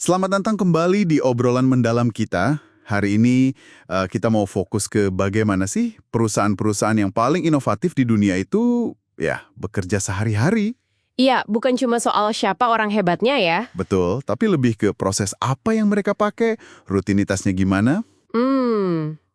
Selamat datang kembali di obrolan mendalam kita. Hari ini kita mau fokus ke bagaimana sih perusahaan-perusahaan yang paling inovatif di dunia itu ya bekerja sehari-hari. Iya, bukan cuma soal siapa orang hebatnya ya. Betul, tapi lebih ke proses apa yang mereka pakai, rutinitasnya gimana.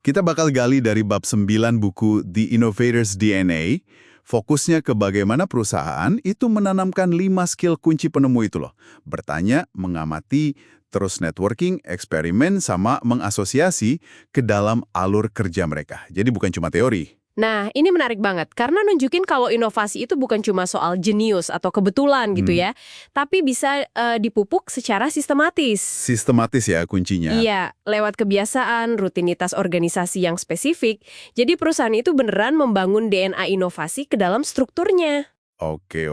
Kita bakal gali dari bab 9 buku The Innovator's DNA. Fokusnya ke bagaimana perusahaan itu menanamkan 5 skill kunci penemu itu loh. Bertanya, mengamati, terus networking, eksperimen, sama mengasosiasi ke dalam alur kerja mereka. Jadi bukan cuma teori. Nah, ini menarik banget karena nunjukin kalau inovasi itu bukan cuma soal jenius atau kebetulan gitu ya, tapi bisa dipupuk secara sistematis. Sistematis ya kuncinya. Iya, lewat kebiasaan, rutinitas organisasi yang spesifik. Jadi perusahaan itu beneran membangun DNA inovasi ke dalam strukturnya. Oke.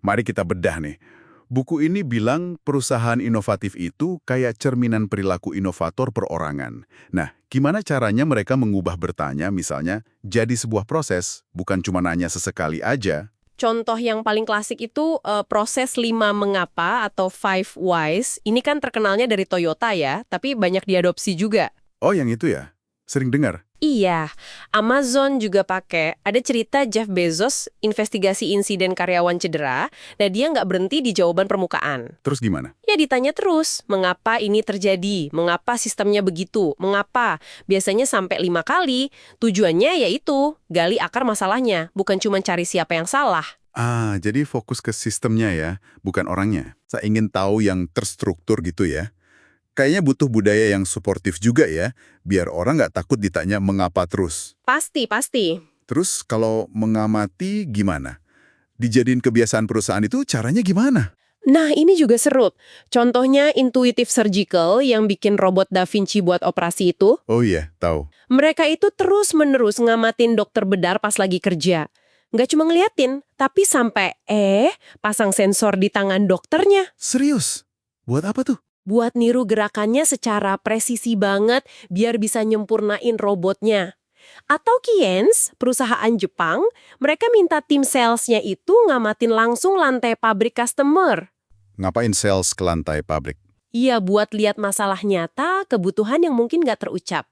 Mari kita bedah nih. Buku ini bilang perusahaan inovatif itu kayak cerminan perilaku inovator perorangan. Nah, gimana caranya mereka mengubah bertanya misalnya jadi sebuah proses, bukan cuma nanya sesekali aja? Contoh yang paling klasik itu proses 5 mengapa atau 5 whys. Ini kan terkenalnya dari Toyota ya, tapi banyak diadopsi juga. Oh, yang itu ya? Sering dengar? Iya, Amazon juga pakai. Ada cerita Jeff Bezos investigasi insiden karyawan cedera, dan dia nggak berhenti di jawaban permukaan. Terus gimana? Ya ditanya terus, mengapa ini terjadi? Mengapa sistemnya begitu? Mengapa? Biasanya sampai 5 kali. Tujuannya yaitu gali akar masalahnya, bukan cuma cari siapa yang salah. Jadi fokus ke sistemnya ya, bukan orangnya. Saya ingin tahu yang terstruktur gitu ya. Kayaknya butuh budaya yang suportif juga ya, biar orang nggak takut ditanya mengapa terus. Pasti. Terus kalau mengamati gimana? Dijadiin kebiasaan perusahaan itu caranya gimana? Nah, ini juga seru. Contohnya Intuitive Surgical yang bikin robot Da Vinci buat operasi itu. Oh iya, tahu. Mereka itu terus-menerus ngamatin dokter bedar pas lagi kerja. Nggak cuma ngeliatin, tapi sampai pasang sensor di tangan dokternya. Serius? Buat apa tuh? Buat niru gerakannya secara presisi banget biar bisa nyempurnain robotnya. Atau Keyence, perusahaan Jepang, mereka minta tim salesnya itu ngamatin langsung lantai pabrik customer. Ngapain sales ke lantai pabrik? Iya, buat lihat masalah nyata, kebutuhan yang mungkin nggak terucap.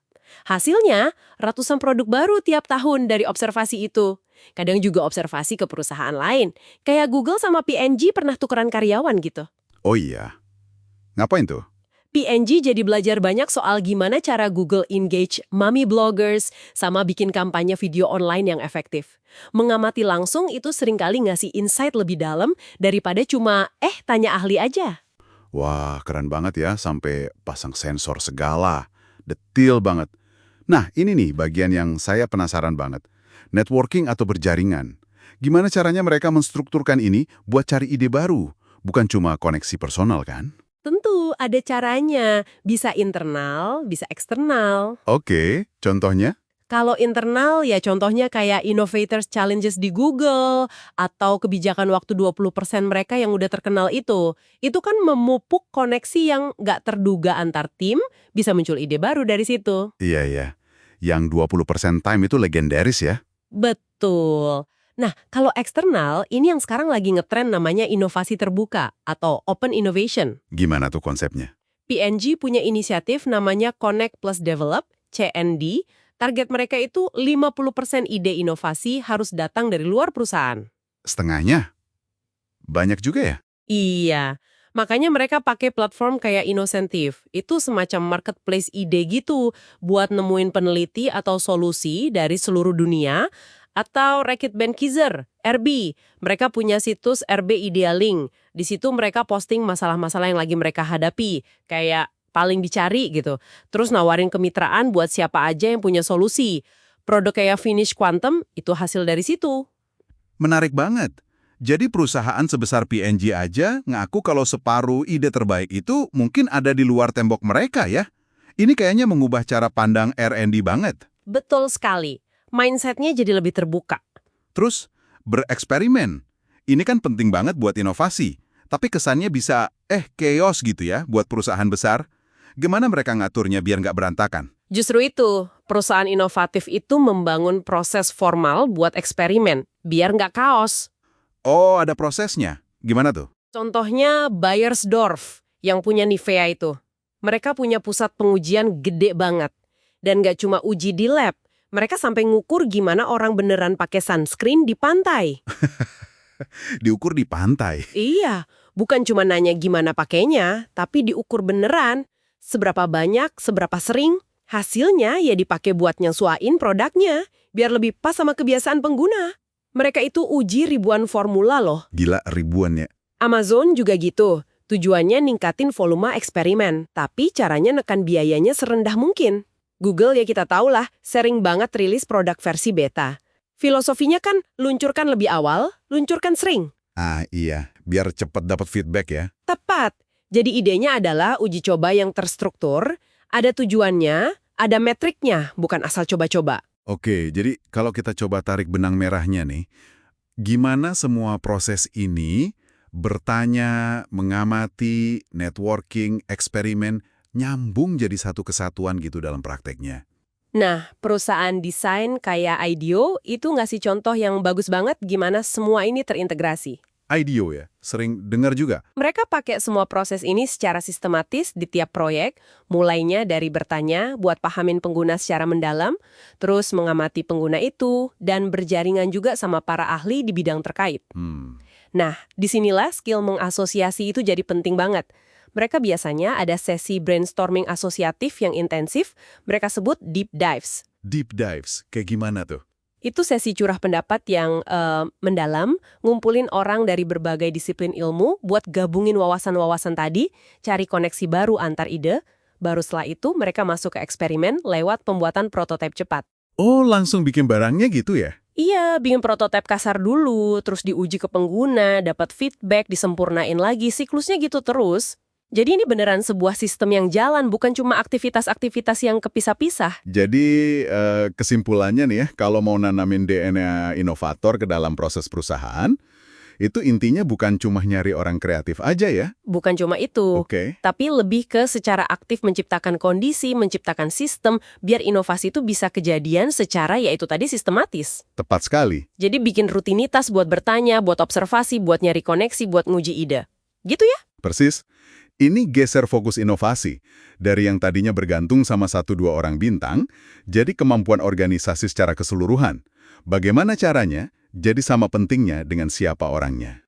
Hasilnya, ratusan produk baru tiap tahun dari observasi itu. Kadang juga observasi ke perusahaan lain. Kayak Google sama P&G pernah tukeran karyawan gitu. Oh iya. Ngapain tuh? P&G jadi belajar banyak soal gimana cara Google engage mommy bloggers sama bikin kampanye video online yang efektif. Mengamati langsung itu seringkali ngasih insight lebih dalam daripada cuma tanya ahli aja. Wah, keren banget ya, sampai pasang sensor segala. Detil banget. Nah, ini nih bagian yang saya penasaran banget. Networking atau berjaringan. Gimana caranya mereka menstrukturkan ini buat cari ide baru? Bukan cuma koneksi personal kan? Tentu ada caranya, bisa internal, bisa eksternal. Oke, contohnya? Kalau internal ya contohnya kayak Innovators Challenges di Google atau kebijakan waktu 20% mereka yang udah terkenal itu. Itu kan memupuk koneksi yang nggak terduga antar tim, bisa muncul ide baru dari situ. Iya. Yang 20% time itu legendaris ya? Betul. Nah, kalau eksternal, ini yang sekarang lagi ngetren namanya inovasi terbuka atau open innovation. Gimana tuh konsepnya? P&G punya inisiatif namanya Connect Plus Develop, CND. Target mereka itu 50% ide inovasi harus datang dari luar perusahaan. Setengahnya? Banyak juga ya? Iya, makanya mereka pakai platform kayak Innocentive. Itu semacam marketplace ide gitu buat nemuin peneliti atau solusi dari seluruh dunia. Atau Reckitt Benckiser, RB. Mereka punya situs RB Idealink. Di situ mereka posting masalah-masalah yang lagi mereka hadapi. Kayak paling dicari gitu. Terus nawarin kemitraan buat siapa aja yang punya solusi. Produk kayak Finish Quantum itu hasil dari situ. Menarik banget. Jadi perusahaan sebesar P&G aja ngaku kalau separuh ide terbaik itu mungkin ada di luar tembok mereka ya? Ini kayaknya mengubah cara pandang R&D banget. Betul sekali. Mindsetnya jadi lebih terbuka. Terus, bereksperimen. Ini kan penting banget buat inovasi. Tapi kesannya bisa, chaos gitu ya buat perusahaan besar. Gimana mereka ngaturnya biar nggak berantakan? Justru itu, perusahaan inovatif itu membangun proses formal buat eksperimen, biar nggak kaos. Oh, ada prosesnya. Gimana tuh? Contohnya Bayersdorf. yang punya Nivea itu. Mereka punya pusat pengujian gede banget. Dan nggak cuma uji di lab, mereka sampai ngukur gimana orang beneran pakai sunscreen di pantai. Diukur di pantai. Iya, bukan cuma nanya gimana pakainya, tapi diukur beneran. Seberapa banyak, seberapa sering, hasilnya ya dipakai buat nyesuaiin produknya, biar lebih pas sama kebiasaan pengguna. Mereka itu uji ribuan formula loh. Gila, ribuan ya. Amazon juga gitu. Tujuannya ningkatin volume eksperimen, tapi caranya nekan biayanya serendah mungkin. Google ya kita tahu lah, sering banget rilis produk versi beta. Filosofinya kan luncurkan lebih awal, luncurkan sering. Ah iya, biar cepat dapat feedback ya. Tepat. Jadi idenya adalah uji coba yang terstruktur, ada tujuannya, ada metriknya, bukan asal coba-coba. Oke, jadi kalau kita coba tarik benang merahnya nih, gimana semua proses ini bertanya, mengamati, networking, eksperimen, nyambung jadi satu kesatuan gitu dalam prakteknya. Nah, perusahaan desain kayak IDEO itu ngasih contoh yang bagus banget gimana semua ini terintegrasi. IDEO ya, sering dengar juga. Mereka pakai semua proses ini secara sistematis di tiap proyek, mulainya dari bertanya buat pahamin pengguna secara mendalam, terus mengamati pengguna itu, dan berjaringan juga sama para ahli di bidang terkait. Nah, disinilah skill mengasosiasi itu jadi penting banget. Mereka biasanya ada sesi brainstorming asosiatif yang intensif, mereka sebut deep dives. Deep dives, kayak gimana tuh? Itu sesi curah pendapat yang mendalam, ngumpulin orang dari berbagai disiplin ilmu buat gabungin wawasan-wawasan tadi, cari koneksi baru antar ide, baru setelah itu mereka masuk ke eksperimen lewat pembuatan prototipe cepat. Oh, langsung bikin barangnya gitu ya? Iya, bikin prototipe kasar dulu, terus diuji ke pengguna, dapat feedback, disempurnain lagi, siklusnya gitu terus. Jadi ini beneran sebuah sistem yang jalan, bukan cuma aktivitas-aktivitas yang kepisah-pisah. Jadi kesimpulannya nih ya, kalau mau nanamin DNA inovator ke dalam proses perusahaan, itu intinya bukan cuma nyari orang kreatif aja ya? Bukan cuma itu, Oke. tapi lebih ke secara aktif menciptakan kondisi, menciptakan sistem, biar inovasi itu bisa kejadian secara yaitu tadi sistematis. Tepat sekali. Jadi bikin rutinitas buat bertanya, buat observasi, buat nyari koneksi, buat nguji ide. Gitu ya? Persis. Ini geser fokus inovasi. Dari yang tadinya bergantung sama 1-2 orang bintang, jadi kemampuan organisasi secara keseluruhan. Bagaimana caranya? Jadi sama pentingnya dengan siapa orangnya.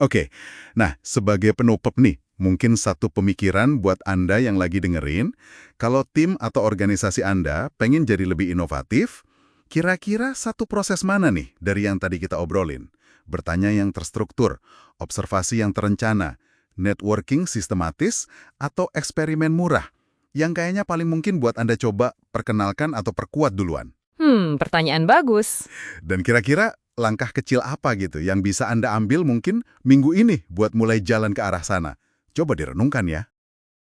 Oke, nah sebagai penutup nih, mungkin satu pemikiran buat Anda yang lagi dengerin, kalau tim atau organisasi Anda pengen jadi lebih inovatif, kira-kira satu proses mana nih dari yang tadi kita obrolin? Bertanya yang terstruktur, observasi yang terencana, networking sistematis, atau eksperimen murah, yang kayaknya paling mungkin buat Anda coba perkenalkan atau perkuat duluan. Pertanyaan bagus. Dan kira-kira langkah kecil apa gitu yang bisa Anda ambil mungkin minggu ini buat mulai jalan ke arah sana? Coba direnungkan ya.